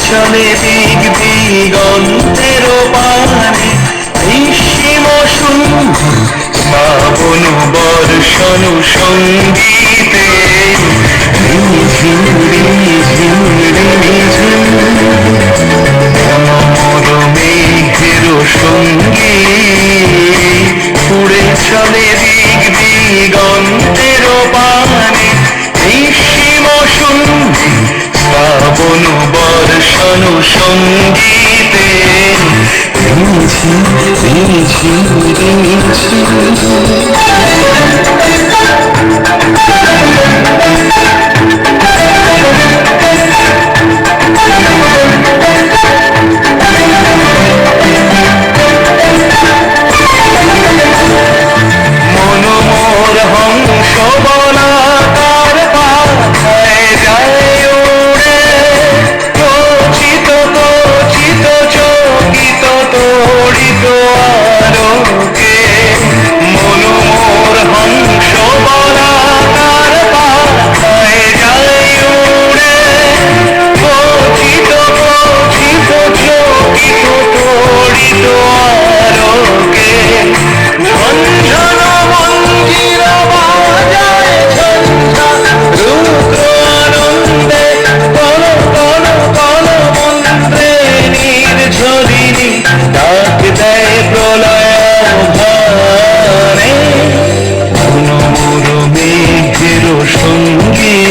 চলে দিক দিগন্তের পানে নিঃসীম সুন্দর শ্রাবণ বর্ষণ সঙ্গীতে রিঝিম রিঝিম রিঝিম মনোমর মেঘের সঙ্গী উড়ে চলে দিক দিগন্তের পানে নিঃসীম সুন্দর শ্রাবণ বর্ষণ সঙ্গীতে রিঝিম রিঝিম রিঝিম মনোমোর হংস বলাকার পাথায় যায় উড়ে রচিত রচিত চকিত তড়িত আলোকে মনোমোর হংস বলাকার পাথায় যায় উড়ে রচিত রচিত চকিত তড়িত আলোকে ঝঞ্ঝন মঞ্জির বাজায় ঝঞ্ঝা রুদ্র আনন্দে কল কল কল মন্ত্রে নির্ঝরিণী ডাক দেয় প্রলয় ভারে মনোমর মেঘের সঙ্গী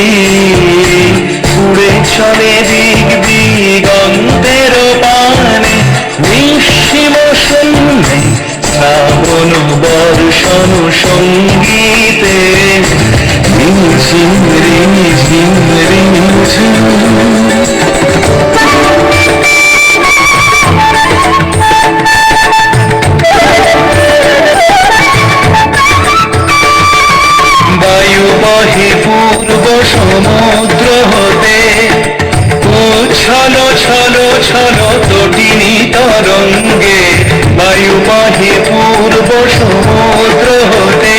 উড়ে চলে দিক দিগন্তের পানে নিঃসীম শূন্যে শ্রাবণ বর্ষণ সঙ্গীতে রিঝিম রিঝিম রিঝিম বায়ু বহে পূর্ব সমুদ্র হতে উচ্ছল ছল ছল তটিনী তরঙ্গে বায়ু বহে পূর্ব সমুদ্র হতে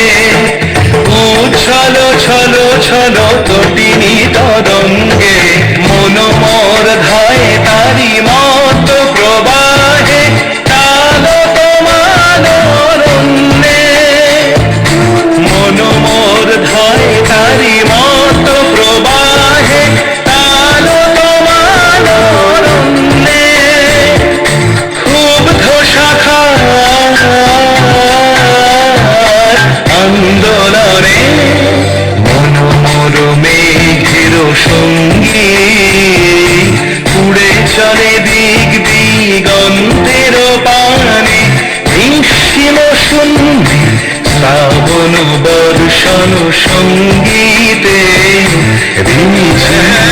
উচ্ছল ছল ছল তটিনী তরঙ্গে মনোমর ধায় তারি মত প্রবাহে তাল তোমার অরণ্যে মনোমর ধায় তারি মত প্রবাহে তাল তোমার অরণ্যে ক্ষুব্ধ শাখার আন্দোলনে মনোমর মেঘের সঙ্গী উড়ে চলে দিক দিগন্তের পানে নিঃসীম শূন্যে শ্রাবণ বর্ষণ সঙ্গীতে রিঝিম